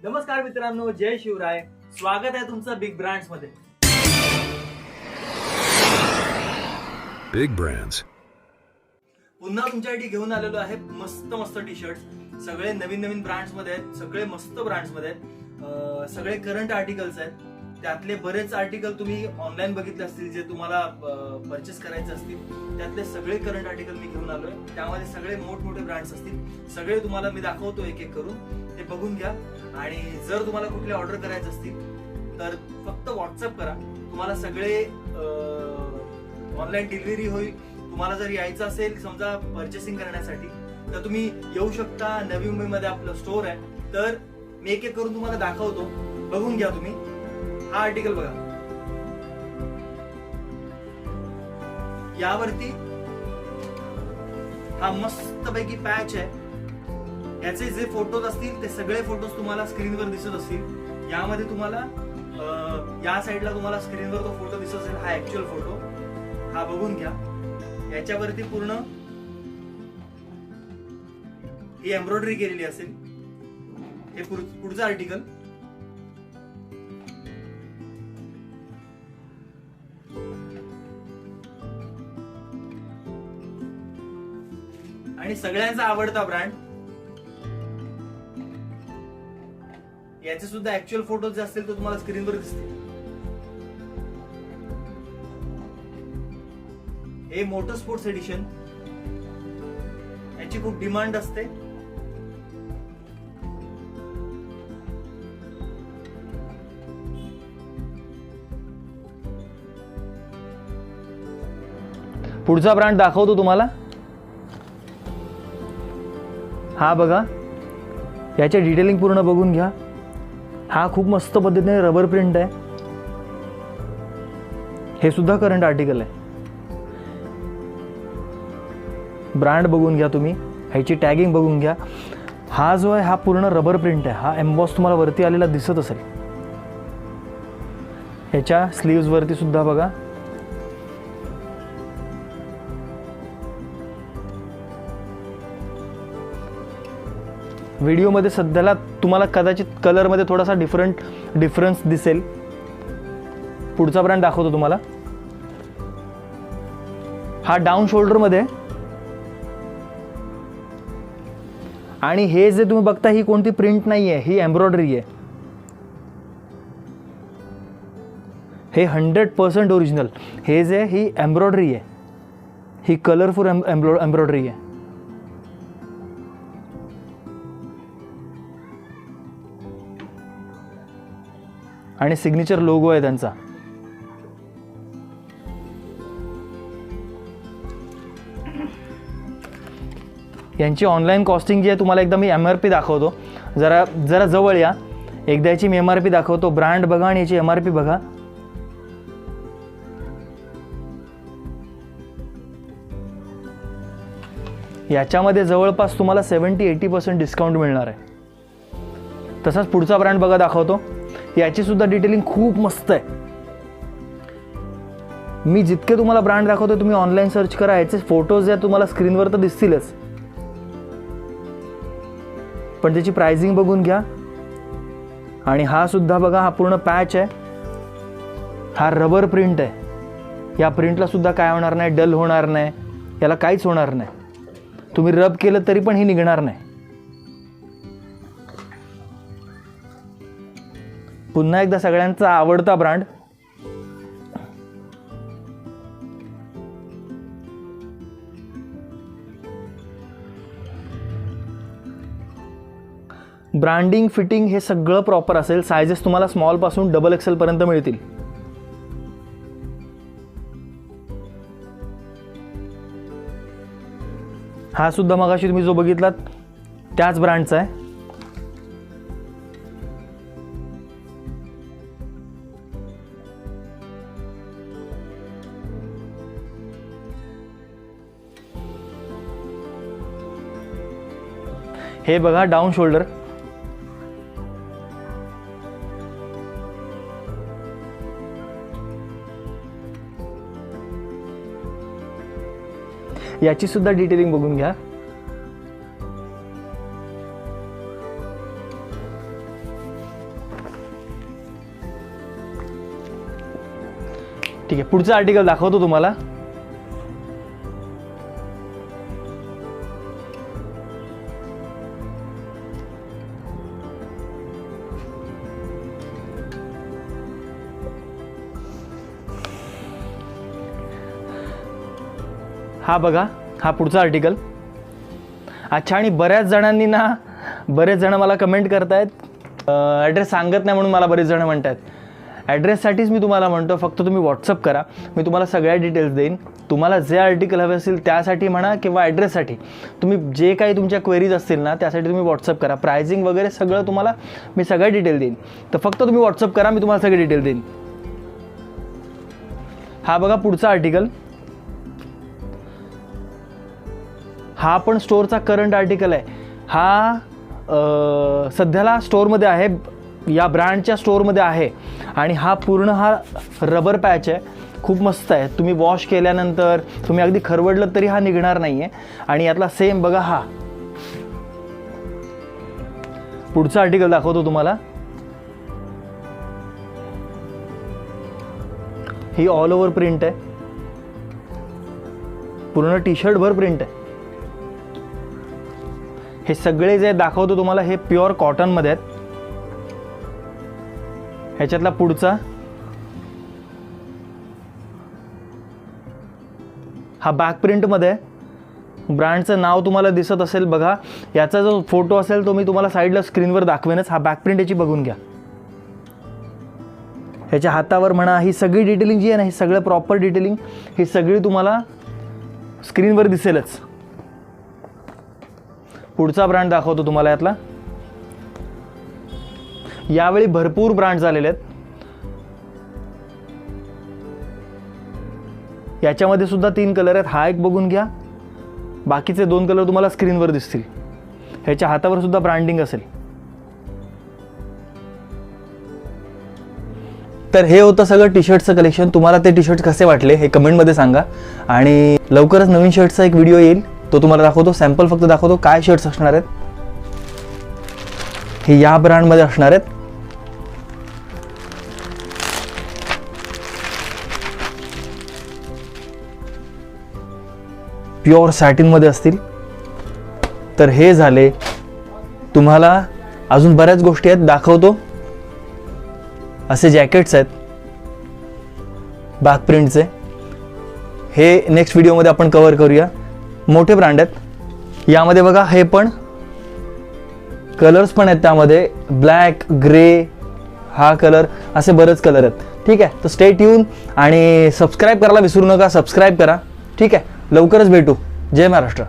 नमस्कार मित्रांनो, जय शिवराय. स्वागत आहे तुमचं बिग ब्रँड्स मध्ये. Big brands. पुन्हा तुमच्यासाठी घेऊन आलेलो आहे मस्त मस्त टी शर्ट. सगळे नवीन नवीन ब्रँड्स मध्ये आहेत, सगळे मस्त ब्रँड्स मध्ये आहेत, सगळे करंट आर्टिकल्स आहेत. त्यातले बरेच आर्टिकल तुम्ही ऑनलाईन बघितले असतील, जे तुम्हाला परचेस करायचे असतील. त्यातले सगळे करंट आर्टिकल मी घेऊन आलोय. त्यामध्ये सगळे मोठमोठे ब्रँड्स असतील. सगळे तुम्हाला मी दाखवतो एक एक करून, ते बघून घ्या. आणि जर तुम्हाला कुठले ऑर्डर करायचे असतील तर फक्त व्हॉट्सअप करा. तुम्हाला सगळे ऑनलाईन डिलिव्हरी होईल. तुम्हाला जर यायचं असेल समजा परचेसिंग करण्यासाठी, तर तुम्ही येऊ शकता. नवी मुंबईमध्ये आपलं स्टोर आहे. तर मी एक एक करून तुम्हाला दाखवतो, बघून घ्या तुम्ही. हा आर्टिकल बघा, यावरती हा मस्त पैकी पॅच आहे. याचे जे फोटोज असतील ते सगळे फोटोज तुम्हाला स्क्रीनवर दिसत असतील. यामध्ये तुम्हाला या साईडला तुम्हाला स्क्रीनवर तो फोटो दिसत असेल, हा ऍक्च्युअल फोटो. हा बघून घ्या. याच्यावरती पूर्ण ही एम्ब्रॉयडरी केलेली असेल. हे पुढचं आर्टिकल. आणि सगळ्यांचा आवडता ब्रँड, याचे सुद्धा ऍक्च्युअल फोटोज जे असतील ते तुम्हाला स्क्रीनवर दिसतील. हे मोटर स्पोर्ट्स एडिशन, याची खूप डिमांड असते. पुढचा ब्रँड दाखवतो तुम्हाला. हा बघा, याचे डिटेलिंग पूर्ण बघून घ्या. हा खूप मस्त पद्धतीने रबर प्रिंट आहे. हे सुद्धा करंट आर्टिकल आहे. ब्रँड बघून घ्या तुम्ही, ह्याची टॅगिंग बघून घ्या. हा जो आहे हा पूर्ण रबर प्रिंट आहे. हा एम्बॉस तुम्हाला वरती आलेला दिसत असेल. ह्याच्या स्लीव्ज वरती सुद्धा बघा. व्हिडिओमध्ये सध्याला तुम्हाला कदाचित कलरमध्ये थोडासा डिफरन्स दिसेल. पुढचा ब्रँड दाखवतो तुम्हाला. हा डाऊन शोल्डरमध्ये, आणि हे जे तुम्ही बघता ही कोणती प्रिंट नाही आहे, ही एम्ब्रॉयडरी आहे. हे 100% ओरिजिनल. हे जे ही एम्ब्रॉयडरी आहे, ही कलरफुल एम्ब्रॉयडरी आहे. आणि सिग्नेचर लोगो आहे त्यांचा. यांची ऑनलाईन कॉस्टिंग जी आहे तुम्हाला एकदा मी MRP दाखवतो. जरा जवळ या. एकदा याची मी MRP दाखवतो. ब्रँड बघा आणि याची MRP बघा. याच्यामध्ये जवळपास तुम्हाला 70-80% डिस्काउंट मिळणार आहे. तसाच पुढचा ब्रँड बघा दाखवतो. याची सुद्धा डिटेलिंग खूप मस्त आहे. मी जितके तुम्हाला ब्रँड दाखवतो तुम्ही ऑनलाईन सर्च करा. याचे फोटोज या तुम्हाला स्क्रीनवर तर दिसतीलच, पण त्याची प्राइसिंग बघून घ्या. आणि हा सुद्धा बघा, हा पूर्ण पॅच आहे. हा रबर प्रिंट आहे. या प्रिंटला सुद्धा काय होणार नाही, डल होणार नाही, याला काहीच होणार नाही. तुम्ही रब केलं तरी पण ही निघणार नाही. पुन्हा एकदा सगळ्यांचा आवडता ब्रँड, ब्रँडिंग फिटिंग हे सगळं प्रॉपर असेल. सायझेस तुम्हाला स्मॉल पासून XXL पर्यंत मिळतील. हा सुद्धा मगाशी तुम्ही जो बघितलात त्याच ब्रँडचा आहे. हे बघा, डाऊन शोल्डर. याची सुद्धा डिटेलिंग बघून घ्या. ठीक आहे, पुढचं आर्टिकल दाखवतो तुम्हाला. हा बघा, हा पुढचा आर्टिकल. अच्छा, आणि बऱ्याच जण मला कमेंट करतायत, ॲड्रेस सांगत नाही म्हणून मला बरेच जण म्हणतात. ॲड्रेससाठीच मी तुम्हाला म्हणतो, फक्त तुम्ही व्हॉट्सअप करा, मी तुम्हाला सगळ्या डिटेल्स देईन. तुम्हाला जे आर्टिकल हवे असेल त्यासाठी म्हणा किंवा ॲड्रेससाठी, तुम्ही जे काही तुमच्या क्वेरीज असतील ना त्यासाठी तुम्ही व्हॉट्सअप करा. प्रायझिंग वगैरे सगळं तुम्हाला मी सगळ्या डिटेल देईन. तर फक्त तुम्ही व्हॉट्सअप करा, मी तुम्हाला सगळे डिटेल देईन. हा बघा पुढचा आर्टिकल. हा पण स्टोअरचा करंट आर्टिकल आहे. हा सध्याला स्टोअरमध्ये आहे, या ब्रँडच्या स्टोअरमध्ये आहे. आणि हा पूर्ण हा रबर पॅच आहे, खूप मस्त आहे. तुम्ही वॉश केल्यानंतर तुम्ही अगदी खरवडलं तरी हा निघणार नाही आहे. आणि यातला सेम बघा, हा पुढचा आर्टिकल दाखवतो तुम्हाला. ही ऑल ओव्हर प्रिंट आहे, पूर्ण टी शर्ट भर प्रिंट आहे. हे सगळे जे दाखवतो तुम्हाला हे प्युअर कॉटनमध्ये आहेत. ह्याच्यातला पुढचा हा बॅक प्रिंटमध्ये आहे. ब्रँडचं नाव तुम्हाला दिसत असेल बघा. याचा जो फोटो असेल तो मी तुम्हाला साईडला स्क्रीनवर दाखवेनच. हा बॅक प्रिंट याची बघून घ्या. ह्याच्या हातावर म्हणा, ही सगळी डिटेलिंग जी आहे ना, ही सगळं प्रॉपर डिटेलिंग ही सगळी तुम्हाला स्क्रीनवर दिसेलच. पुढचा ब्रँड दाखवतो तुम्हाला. यातला यावेळी भरपूर ब्रँड्स आलेले आहेत. याच्यामध्ये सुद्धा 3 कलर आहेत. हा एक बघून घ्या, बाकीचे 2 कलर तुम्हाला स्क्रीनवर दिसतील. ह्याच्या हातावर सुद्धा ब्रँडिंग असेल. तर हे होतं सगळं टी शर्टचं कलेक्शन. तुम्हाला ते टी शर्ट कसे वाटले हे कमेंटमध्ये सांगा. आणि लवकरच नवीन शर्टचा एक व्हिडिओ येईल, तो तुम्हाला दाखवतो. सॅम्पल फक्त दाखवतो काय शर्ट्स असणार आहेत. हे या ब्रँडमध्ये असणार आहेत. प्युअर सॅटिनमध्ये असतील. तर हे झाले. तुम्हाला अजून बऱ्याच गोष्टी आहेत, दाखवतो. असे जॅकेट्स आहेत बॅक प्रिंटचे, हे नेक्स्ट व्हिडिओमध्ये आपण कव्हर करूया. मोठे ब्रँड आहेत. यामध्ये बघा, हे पण कलर्स पण आहेत. त्यामध्ये ब्लॅक, ग्रे, हा कलर, असे बरेच कलर आहेत. ठीक आहे, तर स्टे ट्यून आणि सबस्क्राईब करायला विसरू नका. सबस्क्राईब करा. ठीक आहे, लवकरच भेटू. जय महाराष्ट्र.